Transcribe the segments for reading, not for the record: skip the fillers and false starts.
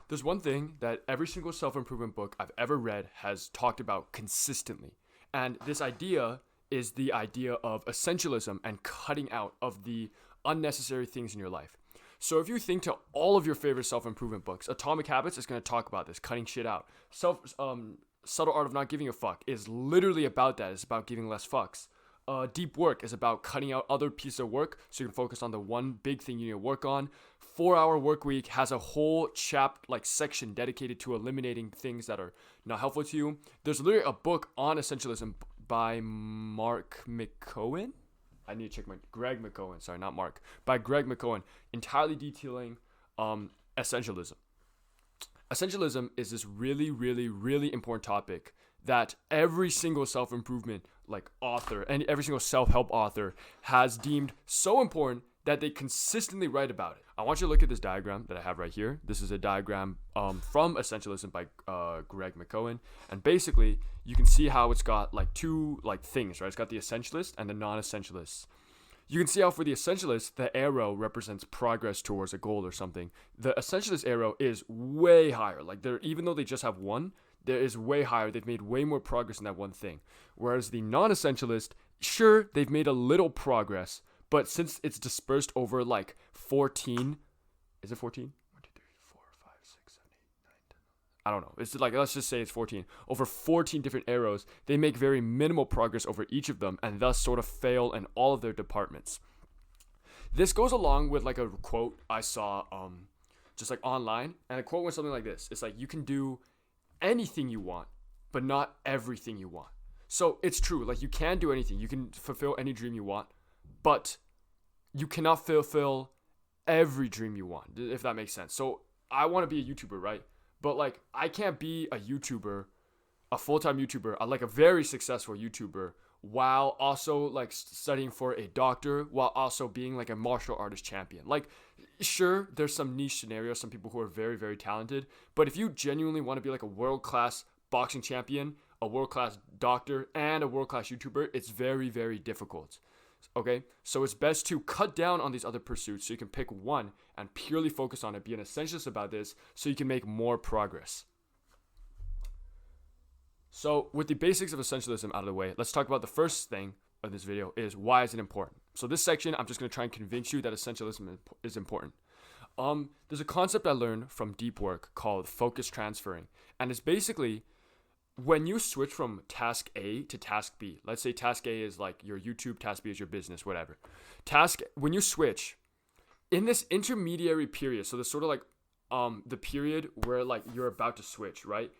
There's one thing that every single self-improvement book I've ever read has talked about consistently. And this idea is the idea of essentialism and cutting out of the unnecessary things in your life. So if you think to all of your favorite self-improvement books, Atomic Habits is going to talk about this, cutting shit out. Subtle Art of Not Giving a Fuck is literally about that. It's about giving less fucks. Deep Work is about cutting out other pieces of work so you can focus on the one big thing you need to work on. 4-Hour Workweek has a whole section dedicated to eliminating things that are not helpful to you. There's literally a book on essentialism by Mark McCohen. I need to check Greg McCohen. Sorry, not Mark. By Greg McCohen, entirely detailing essentialism. Essentialism is this really, really, really important topic that every single self-improvement author and every single self-help author has deemed so important that they consistently write about it. I want you to look at this diagram that I have right here. This is a diagram from Essentialism by Greg McCohen. And basically, you can see how it's got two things, right? It's got the essentialist and the non-essentialist. You can see how for the essentialist, the arrow represents progress towards a goal or something. The essentialist arrow is way higher. Even though they just have one, there is way higher. They've made way more progress in that one thing. Whereas the non-essentialist, sure, they've made a little progress, but since it's dispersed over 14, is it 14? 1, 2, 3, 4, 5, 6, 7, 8, 9, 10. I don't know. It's let's just say it's 14. Over 14 different arrows, they make very minimal progress over each of them and thus sort of fail in all of their departments. This goes along with a quote I saw just online, and the quote went something like this. It's you can do anything you want, but not everything you want. So it's true. You can do anything. You can fulfill any dream you want, but you cannot fulfill every dream you want, if that makes sense. So I want to be a YouTuber, right? But I can't be a YouTuber, a full-time YouTuber, a very successful YouTuber, while also studying for a doctor, while also being a martial artist champion. Sure, there's some niche scenarios, some people who are very, very talented, but if you genuinely want to be a world-class boxing champion, a world-class doctor, and a world-class YouTuber, it's very, very difficult. Okay, so it's best to cut down on these other pursuits so you can pick one and purely focus on it, be an essentialist about this so you can make more progress. So with the basics of essentialism out of the way, let's talk about the first thing of this video is why is it important. So this section, I'm just going to try and convince you that essentialism is important. There's a concept I learned from Deep Work called focus transferring, and it's basically when you switch from task A to task B. Let's say task A is your YouTube, task B is your business, whatever. When you switch, in this intermediary period, so there's sort of the period where you're about to switch, right?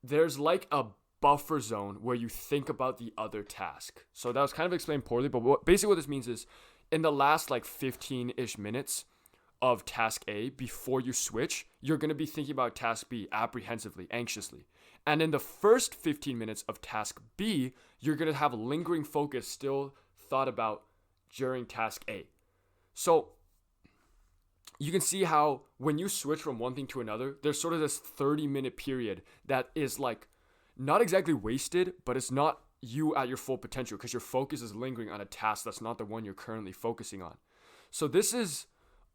There's a buffer zone where you think about the other task. So that was kind of explained poorly, but basically what this means is in the last 15-ish minutes of task A before you switch, you're going to be thinking about task B apprehensively, anxiously. And in the first 15 minutes of task B, you're going to have lingering focus still thought about during task A. So you can see how when you switch from one thing to another, there's sort of this 30-minute period that is not exactly wasted, but it's not you at your full potential because your focus is lingering on a task that's not the one you're currently focusing on. So this is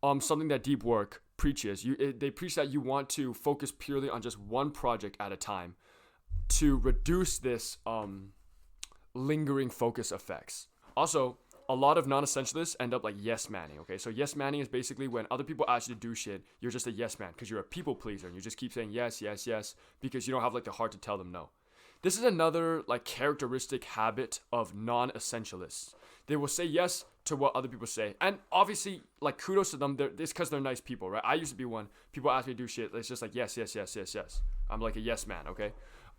something that Deep Work preaches. They preach that you want to focus purely on just one project at a time to reduce this lingering focus effects. Also, a lot of non-essentialists end up yes manning, okay? So yes manning is basically when other people ask you to do shit, you're just a yes man because you're a people pleaser and you just keep saying yes, yes, yes because you don't have the heart to tell them no. This is another characteristic habit of non-essentialists. They will say yes to what other people say. And obviously, kudos to them. It's because they're nice people, right? I used to be one. People ask me to do shit. It's just yes, yes, yes, yes, yes. I'm a yes man, okay?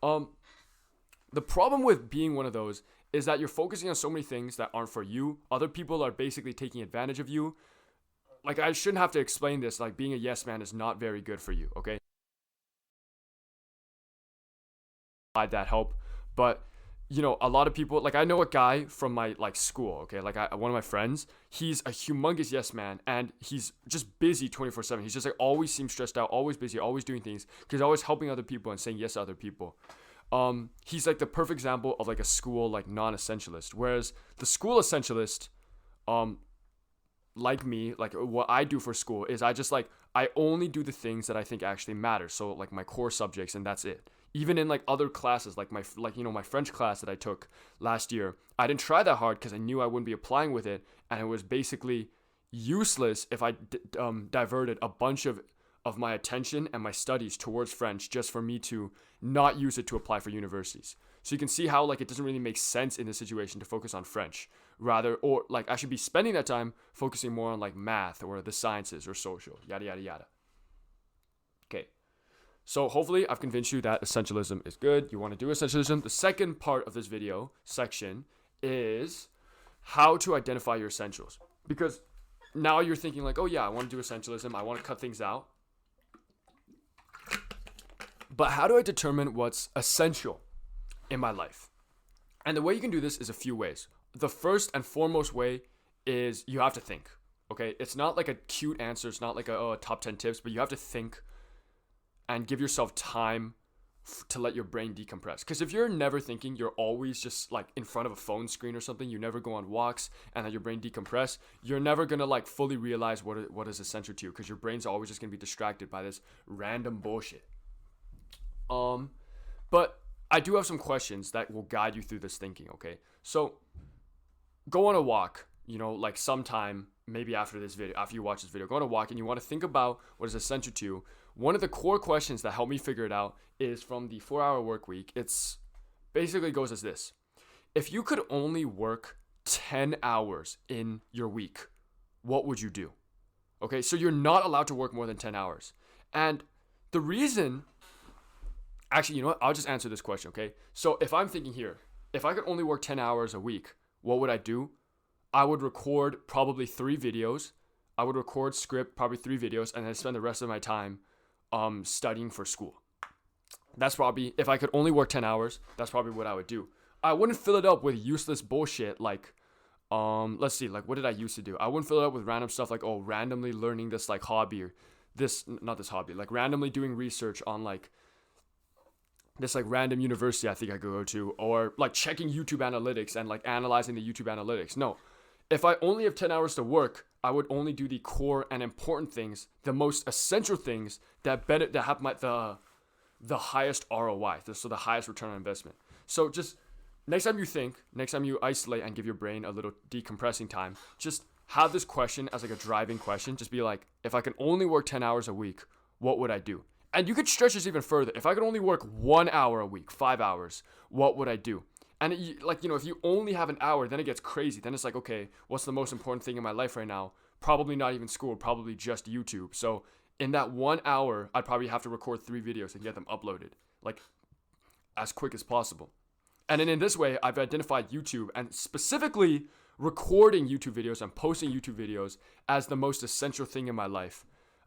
The problem with being one of those is that you're focusing on so many things that aren't for you. Other people are basically taking advantage of you. I shouldn't have to explain this. Being a yes man is not very good for you, okay? That help, but a lot of people I know a guy from my school, okay, one of my friends, he's a humongous yes man and he's just busy 24/7. He's just always seems stressed out, always busy, always doing things because always helping other people and saying yes to other people. He's the perfect example of a school non-essentialist, whereas the school essentialist like me, what I do for school is I just I only do the things that I think actually matter. So like my core subjects, and that's it. Even in like other classes, like my French class that I took last year, I didn't try that hard because I knew I wouldn't be applying with it, and it was basically useless if I diverted a bunch of my attention and my studies towards French just for me to not use it to apply for universities. So you can see how like it doesn't really make sense in this situation to focus on French rather, or like I should be spending that time focusing more on like math or the sciences or social, yada yada yada. Okay, so hopefully I've convinced you that essentialism is good. You want to do essentialism. The second part of this video section is how to identify your essentials, because now you're thinking like, oh yeah, I want to do essentialism, I want to cut things out, but how do I determine what's essential in my life? And the way you can do this is a few ways. The first and foremost way is you have to think, okay? It's not like a cute answer. It's not like a top 10 tips, but you have to think and give yourself time to let your brain decompress. Because if you're never thinking, you're always just like in front of a phone screen or something, you never go on walks and let your brain decompress, you're never going to like fully realize what is essential to you, because your brain's always just going to be distracted by this random bullshit. But I do have some questions that will guide you through this thinking, okay? So go on a walk, like sometime, maybe after this video, after you watch this video, go on a walk and you want to think about what is essential to you. One of the core questions that helped me figure it out is from the 4-Hour Work Week. It's basically goes as this. If you could only work 10 hours in your week, what would you do? Okay, so you're not allowed to work more than 10 hours. And the reason, actually, you know what? I'll just answer this question, okay? So if I'm thinking here, if I could only work 10 hours a week, what would I do? I would record probably 3 videos. I would record script, probably 3 videos, and then spend the rest of my time studying for school. That's probably, if I could only work 10 hours, that's probably what I would do. I wouldn't fill it up with useless bullshit like, let's see, like what did I used to do? I wouldn't fill it up with random stuff like, oh, randomly learning this like hobby or like randomly doing research on like this like random university I think I could go to, or like checking YouTube analytics and like analyzing the YouTube analytics. No, if I only have 10 hours to work, I would only do the core and important things, the most essential things that have the highest ROI, so the highest return on investment. So just next time you isolate and give your brain a little decompressing time, just have this question as like a driving question. Just be like, if I can only work 10 hours a week, what would I do? And you could stretch this even further. If I could only work 1 hour a week, 5 hours, what would I do? And if you only have an hour, then it gets crazy. Then it's like, okay, what's the most important thing in my life right now? Probably not even school, probably just YouTube. So in that 1 hour, I'd probably have to record 3 videos and get them uploaded like as quick as possible. And then in this way, I've identified YouTube and specifically recording YouTube videos and posting YouTube videos as the most essential thing in my life.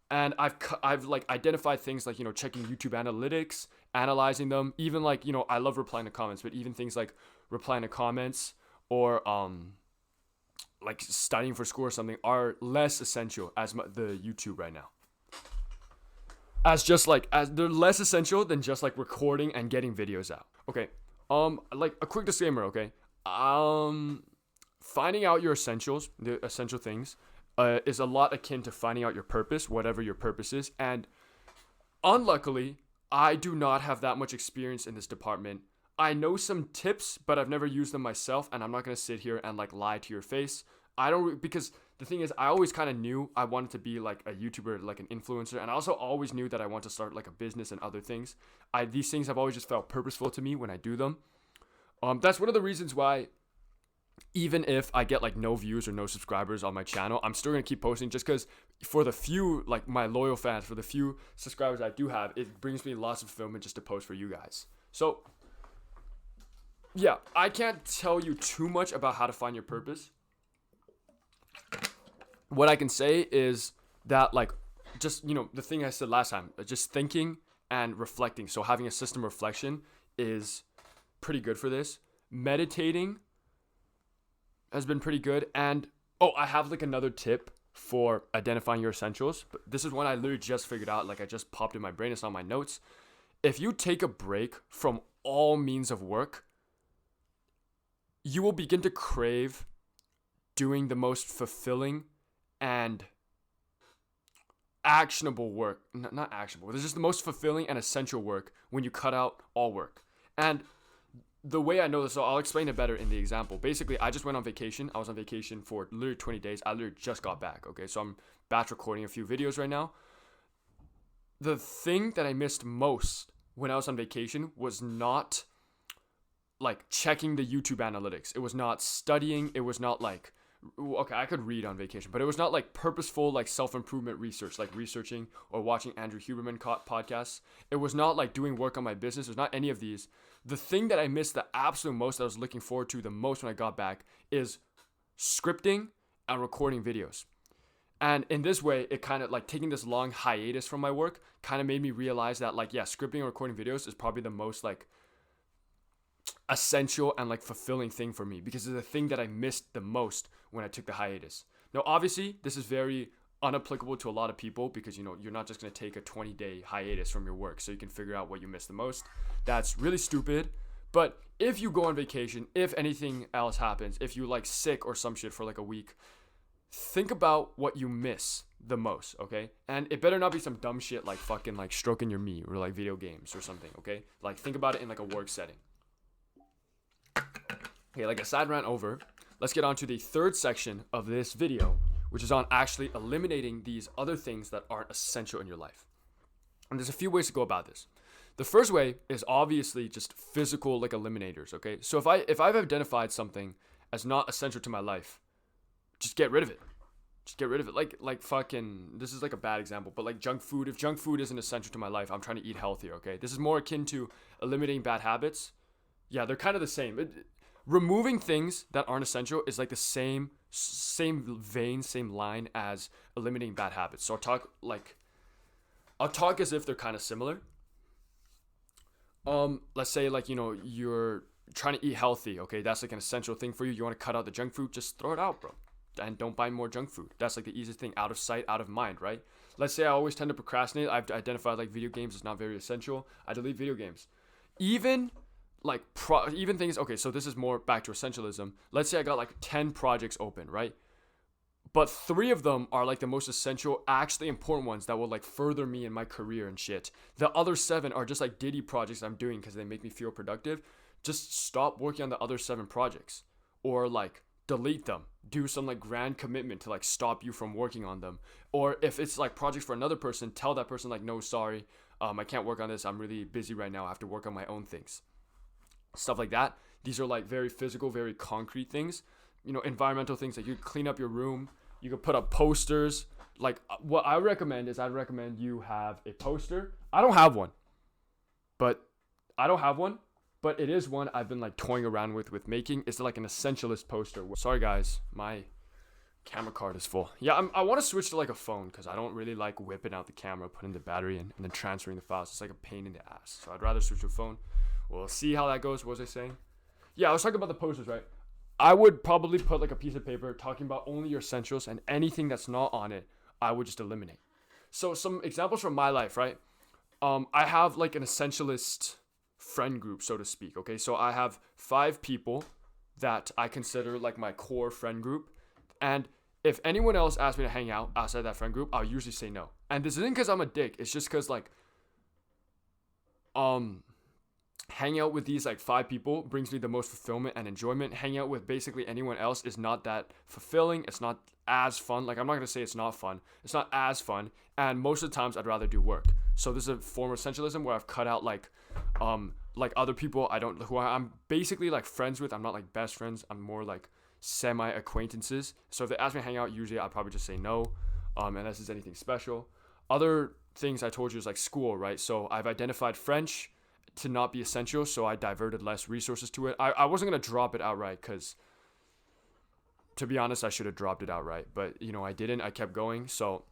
And I've like identified things like, checking YouTube analytics, analyzing them, even like, I love replying to comments, but even things like replying to comments or like studying for school or something are less essential as the YouTube right now. As they're less essential than just like recording and getting videos out. Okay. Like a quick disclaimer, okay? Finding out your essentials, the essential things, is a lot akin to finding out your purpose, whatever your purpose is. And unluckily, I do not have that much experience in this department. I know some tips, but I've never used them myself, and I'm not going to sit here and like lie to your face. Because the thing is, I always kind of knew I wanted to be like a YouTuber, like an influencer, and I also always knew that I want to start like a business and other things. These things have always just felt purposeful to me when I do them. That's one of the reasons why, even if I get like no views or no subscribers on my channel, I'm still going to keep posting, just because for the few, like my loyal fans, for the few subscribers I do have, it brings me lots of fulfillment just to post for you guys. So yeah, I can't tell you too much about how to find your purpose. What I can say is that like, just, the thing I said last time, just thinking and reflecting. So having a system of reflection is pretty good for this. Meditating has been pretty good. And I have like another tip for identifying your essentials, but this is one I literally just figured out. Like I just popped in my brain. It's on my notes. If you take a break from all means of work, you will begin to crave doing the most fulfilling and actionable work. Not actionable. This is the most fulfilling and essential work when you cut out all work. And the way I know this, so I'll explain it better in the example. Basically, I just went on vacation. I was on vacation for literally 20 days. I literally just got back, okay? So I'm batch recording a few videos right now. The thing that I missed most when I was on vacation was not like checking the YouTube analytics. It was not studying. It was not like, okay, I could read on vacation, but it was not like purposeful, like self-improvement research, like researching or watching Andrew Huberman podcasts. It was not like doing work on my business. It was not any of these. The thing that I missed the absolute most, that I was looking forward to the most when I got back, is scripting and recording videos. And in this way, it kind of like taking this long hiatus from my work kind of made me realize that like, yeah, scripting and recording videos is probably the most like essential and like fulfilling thing for me, because it's the thing that I missed the most when I took the hiatus. Now, obviously, this is very unapplicable to a lot of people, because, you know, you're not just going to take a 20-day hiatus from your work so you can figure out what you missed the most. That's really stupid. But if you go on vacation, if anything else happens, if you like sick or some shit for like a week, think about what you miss the most, okay? And it better not be some dumb shit like fucking like stroking your meat or like video games or something, okay? Like think about it in like a work setting. Okay, like a side rant over, let's get on to the third section of this video, which is on actually eliminating these other things that aren't essential in your life. And there's a few ways to go about this. The first way is obviously just physical like eliminators, okay? So if I've identified something as not essential to my life, just get rid of it. Just get rid of it. Like fucking, this is like a bad example, but like junk food. If junk food isn't essential to my life, I'm trying to eat healthier, okay? This is more akin to eliminating bad habits. Yeah, they're kind of the same. Removing things that aren't essential is like the same vein, same line as eliminating bad habits. So I'll talk as if they're kind of similar. Let's say like, you know, you're trying to eat healthy, okay? That's like an essential thing for you. You want to cut out the junk food, just throw it out, bro. And don't buy more junk food. That's like the easiest thing, out of sight, out of mind, right? Let's say I always tend to procrastinate. I've identified like video games is not very essential. I delete video games. Even things, okay, so this is more back to essentialism. Let's say I got like 10 projects open, right? But 3 of them are like the most essential, actually important ones that will like further me in my career and shit. The other 7 are just like ditty projects I'm doing because they make me feel productive. Just stop working on the other 7 projects, or like delete them. Do some like grand commitment to like stop you from working on them. Or if it's like projects for another person, tell that person like, no, sorry, I can't work on this. I'm really busy right now. I have to work on my own things. Stuff like that. These are like very physical, very concrete things. You know, environmental things, like you clean up your room. You could put up posters. Like what I recommend is I'd recommend you have a poster. I don't have one, but it is one I've been like toying around with making. It's like an essentialist poster. Sorry guys, my camera card is full. Yeah, I want to switch to like a phone because I don't really like whipping out the camera, putting the battery in, and then transferring the files. It's like a pain in the ass. So I'd rather switch to a phone. We'll see how that goes. What was I saying? Yeah, I was talking about the posters, right? I would probably put like a piece of paper talking about only your essentials, and anything that's not on it, I would just eliminate. So some examples from my life, right? I have like an essentialist friend group, so to speak, okay? So I have 5 people that I consider like my core friend group, and if anyone else asks me to hang out outside that friend group, I'll usually say no. And this isn't because I'm a dick. It's just because like, hanging out with these like 5 people brings me the most fulfillment and enjoyment. Hanging out with basically anyone else is not that fulfilling. It's not as fun. Like, I'm not gonna say it's not fun. It's not as fun. And most of the times I'd rather do work. So this is a form of essentialism where I've cut out like other people who I'm basically like friends with. I'm not like best friends. I'm more like semi acquaintances. So if they ask me to hang out, usually I'd probably just say no, unless it's anything special. Other things I told you is like school, right? So I've identified French to not be essential, so I diverted less resources to it. I wasn't going to drop it outright because, to be honest, I should have dropped it outright. But, you know, I didn't. I kept going. So,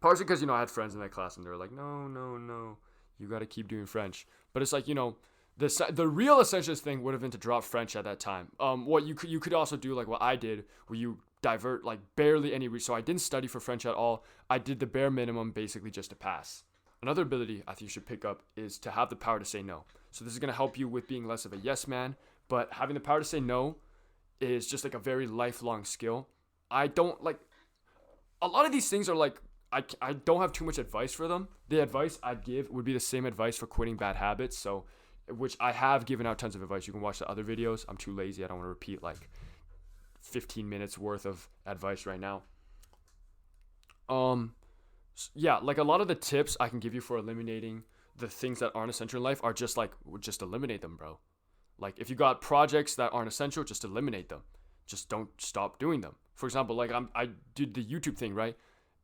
partially because, you know, I had friends in that class and they were like, no, you got to keep doing French. But it's like, you know, the real essentialist thing would have been to drop French at that time. What you could also do, like what I did, where you divert like barely any so I didn't study for French at all. I did the bare minimum basically just to pass. Another ability I think you should pick up is to have the power to say no. So this is going to help you with being less of a yes man, but having the power to say no is just like a very lifelong skill. I don't like, a lot of these things are like I don't have too much advice for them. The advice I'd give would be the same advice for quitting bad habits. So, which I have given out tons of advice. You can watch the other videos. I'm too lazy. I don't want to repeat like 15 minutes worth of advice right now. Yeah, like a lot of the tips I can give you for eliminating the things that aren't essential in life are just like, just eliminate them, bro. Like if you got projects that aren't essential, just eliminate them. Just don't stop doing them. For example, like I did the YouTube thing, right?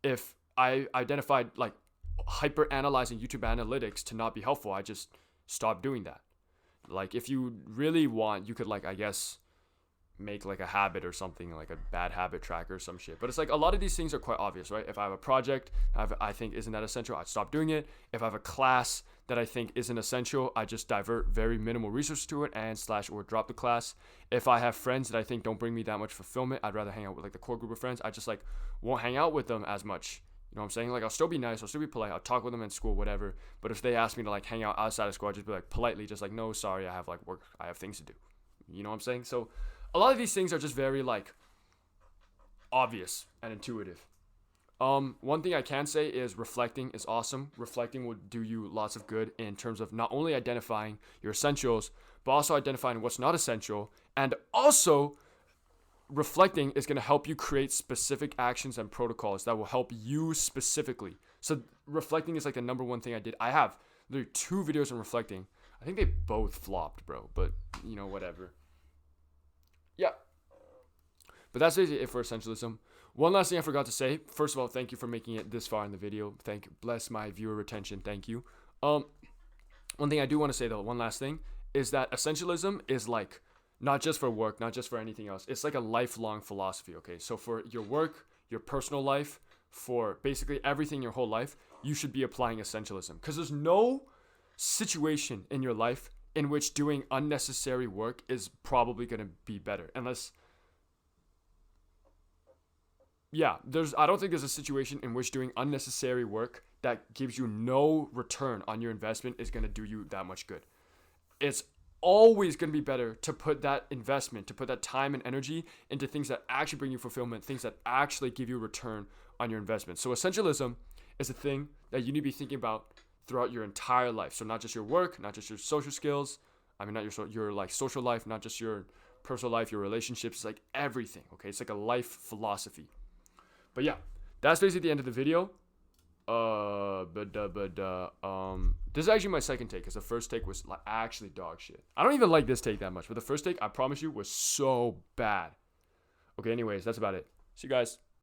If I identified like hyper analyzing YouTube analytics to not be helpful, I just stopped doing that. Like if you really want, you could like, I guess, make like a habit or something, like a bad habit tracker or some shit. But it's like a lot of these things are quite obvious, right? If I have a project I think isn't that essential, I'd stop doing it. If I have a class that I think isn't essential, I just divert very minimal resources to it and / or drop the class. If I have friends that I think don't bring me that much fulfillment, I'd rather hang out with like the core group of friends. I just like won't hang out with them as much. You know what I'm saying? Like I'll still be nice, I'll still be polite, I'll talk with them in school, whatever. But if they ask me to like hang out outside of school, I'll just be like politely just like, no, sorry, I have like work, I have things to do. You know what I'm saying? So a lot of these things are just very like obvious and intuitive. One thing I can say is reflecting is awesome. Reflecting will do you lots of good in terms of not only identifying your essentials, but also identifying what's not essential. And also reflecting is going to help you create specific actions and protocols that will help you specifically. So reflecting is like the number one thing I did. I have literally 2 videos on reflecting. I think they both flopped, bro, but you know, whatever. Yeah. But that's basically it for essentialism. One last thing I forgot to say. First of all, thank you for making it this far in the video. Bless my viewer retention. Thank you. One thing I do want to say though, one last thing, is that essentialism is like not just for work, not just for anything else. It's like a lifelong philosophy, okay? So for your work, your personal life, for basically everything your whole life, you should be applying essentialism. Because there's no situation in your life in which doing unnecessary work is probably going to be better. Unless, yeah, I don't think there's a situation in which doing unnecessary work that gives you no return on your investment is going to do you that much good. It's always going to be better to put that investment, to put that time and energy into things that actually bring you fulfillment, things that actually give you a return on your investment. So essentialism is a thing that you need to be thinking about throughout your entire life. So not just your work, not just your social skills, not your like social life, not just your personal life, your relationships, like everything, okay? It's like a life philosophy. But yeah, that's basically the end of the video. This is actually my second take, because the first take was like actually dog shit. I don't even like this take that much, but the first take, I promise you, was so bad. Okay, anyways, that's about it. See you guys.